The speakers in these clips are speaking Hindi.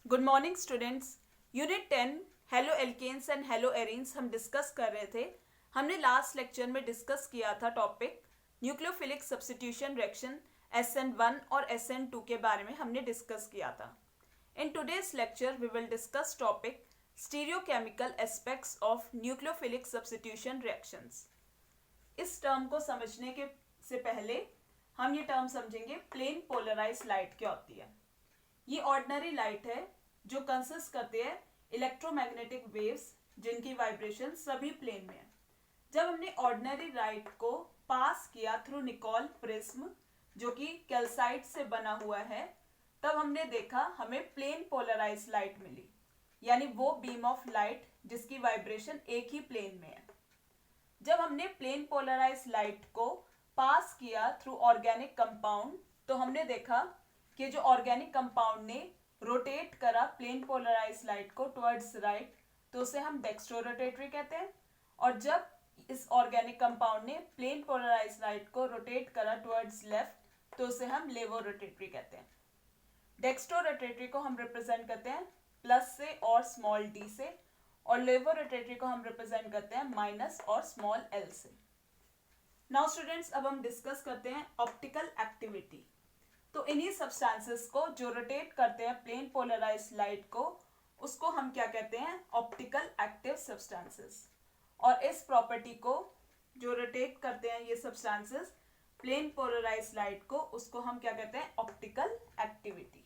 Good morning students. Unit 10 haloalkanes and haloarenes हम डिस्कस कर रहे थे। हमने लास्ट लेक्चर में डिस्कस किया था topic nucleophilic substitution reaction SN1 और SN2 के बारे में हमने डिस्कस किया था। In today's lecture we will discuss topic stereochemical aspects of nucleophilic substitution reactions. इस टर्म को समझने के से पहले हम ये टर्म समझेंगे प्लेन पोलराइज्ड लाइट क्या होती है। ये ऑर्डिनरी लाइट है जो कंसिस्ट करती है इलेक्ट्रोमैग्नेटिक वेव्स जिनकी वाइब्रेशन सभी प्लेन में है। जब हमने ऑर्डिनरी लाइट को पास किया थ्रू निकोल प्रिज्म जो कि कैल्साइट से बना हुआ है, तब हमने देखा हमें प्लेन पोलराइज्ड लाइट मिली, यानी वो बीम ऑफ लाइट जिसकी वाइब्रेशन एक ही प्लेन में है। जब हमने प्लेन पोलराइज्ड लाइट को पास किया थ्रू ऑर्गेनिक कंपाउंड, तो हमने देखा कि जो ऑर्गेनिक कंपाउंड ने रोटेट करा प्लेन पोलराइज्ड लाइट को टुवर्ड्स राइट, तो उसे हम डेक्स्ट्रोरोटेटरी कहते हैं। और जब इस ऑर्गेनिक कंपाउंड ने प्लेन पोलराइज्ड लाइट को रोटेट करा टुवर्ड्स लेफ्ट, तो उसे हम लेवोरोटेटरी कहते हैं। डेक्स्ट्रोरोटेटरी को हम रिप्रेजेंट करते हैं प्लस से और स्मॉल डी से, और लेवोरोटेटरी को हम रिप्रेजेंट करते हैं माइनस और स्मॉल एल से। नाउ स्टूडेंट्स, अब हम डिस्कस करते हैं ऑप्टिकल एक्टिविटी। तो इन्हीं सब्सटेंसेस को जो रोटेट करते हैं प्लेन पोलराइज्ड लाइट को, उसको हम क्या कहते हैं? Optical active substances. और इस प्रॉपर्टी को जो रोटेट करते हैं ये सब्सटेंसेस प्लेन पोलराइज्ड लाइट को, उसको हम क्या कहते हैं? Optical activity.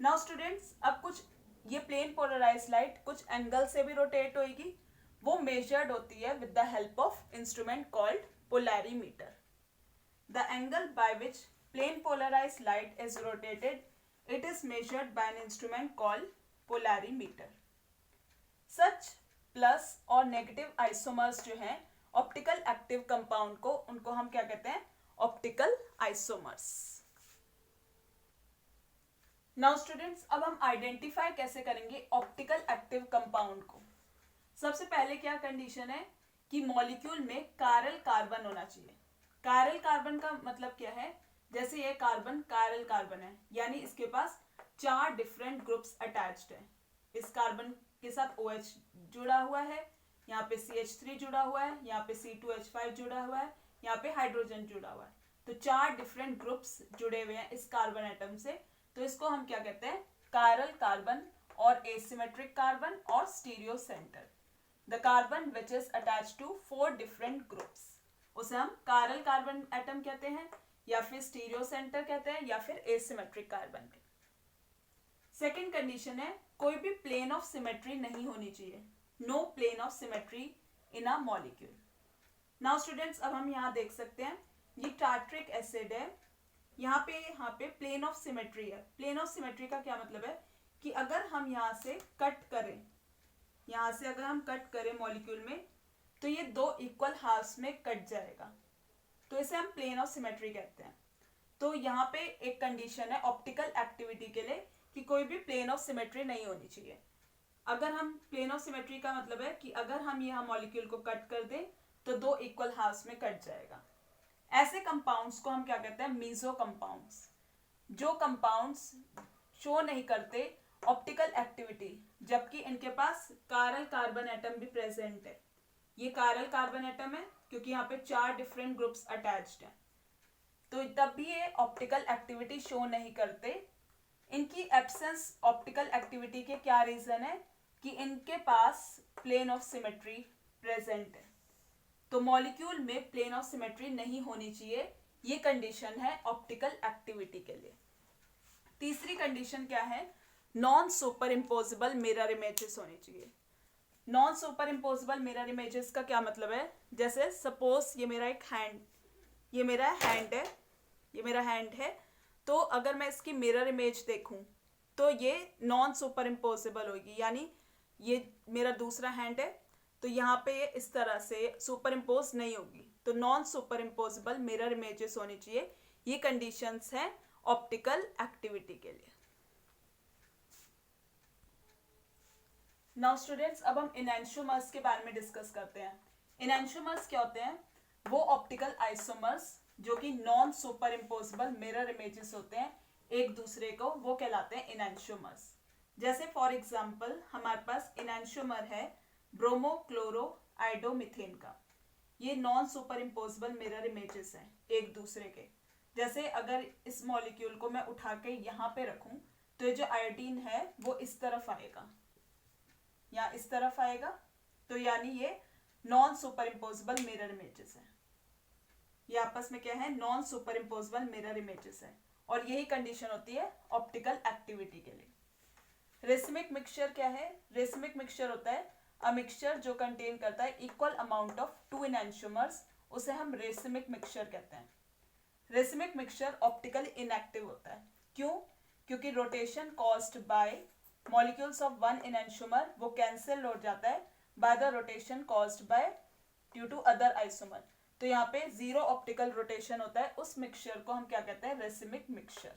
नाउ स्टूडेंट्स, अब कुछ ये प्लेन पोलराइज्ड लाइट कुछ एंगल से भी रोटेट होगी, वो मेजर्ड होती है with the help of instrument called polarimeter. The angle by which plane polarized light is rotated, it is measured by an instrument called polarimeter. Such plus और नेगेटिव आइसोमर्स जो हैं ऑप्टिकल एक्टिव कंपाउंड को, उनको हम क्या कहते हैं? Optical isomers. नाउ स्टूडेंट्स, अब हम आइडेंटिफाई कैसे करेंगे ऑप्टिकल एक्टिव कंपाउंड को। सबसे पहले क्या कंडीशन है कि मॉलिक्यूल में कायरल कार्बन होना चाहिए। कायरल कार्बन का मतलब क्या है? जैसे ये कार्बन कायरल कार्बन है, यानी इसके पास 4 डिफरेंट ग्रुप्स अटैच्ड हैं। इस कार्बन के साथ OH जुड़ा हुआ है, यहाँ पे CH3 जुड़ा हुआ है, यहाँ पे C2H5 जुड़ा हुआ है, यहाँ पे हाइड्रोजन जुड़ा हुआ है। तो 4 डिफरेंट ग्रुप्स जुड़े हुए हैं इस कार्बन एटम से। तो इसको हम क्या कहते हैं? कायरल कार्बन और एसिमेट्रिक कार्बन और stereocentre. The carbon which is attached to 4 different groups, उसे हम कायरल कार्बन एटम कहते हैं, या फिर स्टीरियो सेंटर कहते हैं, या फिर एसिमेट्रिक कार्बन। सेकेंड कंडीशन है कोई भी प्लेन ऑफ सिमेट्री नहीं होनी चाहिए। No plane of symmetry in a molecule. Now students, अब हम यहाँ देख सकते हैं ये टार्ट्रिक एसिड है, यहाँ पे प्लेन ऑफ सिमेट्री है। प्लेन ऑफ सिमेट्री का क्या मतलब है कि अगर हम यहाँ से कट करें, यहाँ से अगर हम कट करें मॉलिक्यूल में, तो ये 2 इक्वल हाफ्स में कट जाएगा, तो इसे हम प्लेन ऑफ सिमेट्री कहते हैं। तो यहाँ पे एक कंडीशन है ऑप्टिकल एक्टिविटी के लिए कि कोई भी प्लेन ऑफ सिमेट्री नहीं होनी चाहिए। अगर हम प्लेन ऑफ सिमेट्री का मतलब है कि अगर हम यहाँ मॉलिक्यूल को कट कर दें तो 2 इक्वल हाफ्स में कट जाएगा। ऐसे कंपाउंड्स को हम क्या कहते हैं? Meso compounds. जो कंपाउंड्स शो नहीं करते ऑप्टिकल एक्टिविटी, जबकि इनके पास कायरल कार्बन एटम भी प्रेजेंट है। ये कायरल कार्बन एटम है क्योंकि यहाँ पे 4 डिफरेंट ग्रुप्स अटैच्ड हैं, तो तब भी ये ऑप्टिकल एक्टिविटी शो नहीं करते। इनकी एब्सेंस ऑप्टिकल एक्टिविटी के क्या रीजन है कि इनके पास प्लेन ऑफ सिमेट्री प्रेजेंट है। तो मॉलिक्यूल में प्लेन ऑफ सिमेट्री नहीं होनी चाहिए, ये कंडीशन है ऑप्टिकल एक्टिविटी के लिए। तीसरी कंडीशन क्या है? Non super imposable mirror images होनी चाहिए। Non super imposable mirror images का क्या मतलब है? जैसे सपोज ये मेरा एक हैंड, ये मेरा हैंड है, तो अगर मैं इसकी मिरर इमेज देखूं तो ये नॉन सुपर इम्पोजिबल होगी, यानी ये मेरा दूसरा हैंड है, तो यहाँ पे ये इस तरह से सुपर इम्पोज नहीं होगी। तो non super imposable mirror images होनी चाहिए। ये कंडीशंस हैं ऑप्टिकल एक्टिविटी के लिए। नाउ स्टूडेंट्स, अब हम इनैंशियोमर्स के बारे में डिस्कस करते हैं। इनैंशियोमर्स क्या होते हैं? वो ऑप्टिकल आइसोमर्स जो कि non super imposable mirror images होते हैं एक दूसरे को, वो कहलाते हैं इनैंशियोमर्स। जैसे फॉर एग्जाम्पल हमारे पास इनैंशोमर है ब्रोमो क्लोरो आइडोमिथेन का, ये non super imposable mirror images हैं एक दूसरे के। जैसे अगर इस मॉलिक्यूल को मैं उठा के यहाँ पे रखूं तो ये जो आयोडीन है वो इस तरफ आएगा या इस तरफ आएगा, तो यानी ये non super imposable mirror images है। ये आपस में क्या है, non super imposable mirror images है, और यही कंडीशन होती है ऑप्टिकल एक्टिविटी के लिए। रेसिमिक मिक्सचर क्या है? रेसिमिक मिक्सचर होता है अ मिक्सचर जो कंटेन करता है इक्वल अमाउंट ऑफ टू एनैंशियोमर्स, उसे हम रेसिमिक मिक्सचर कहते हैं। रेसिमिक मिक्सचर ऑप्टिकली इनएक्टिव होता है। क्यों? क्योंकि rotation caused by molecules of one enantiomer वो कैंसिल हो जाता है by the rotation caused by due to other isomer. तो यहाँ पे जीरो ऑप्टिकल रोटेशन होता है, उस मिक्सचर को हम क्या कहते हैं? Racemic mixture.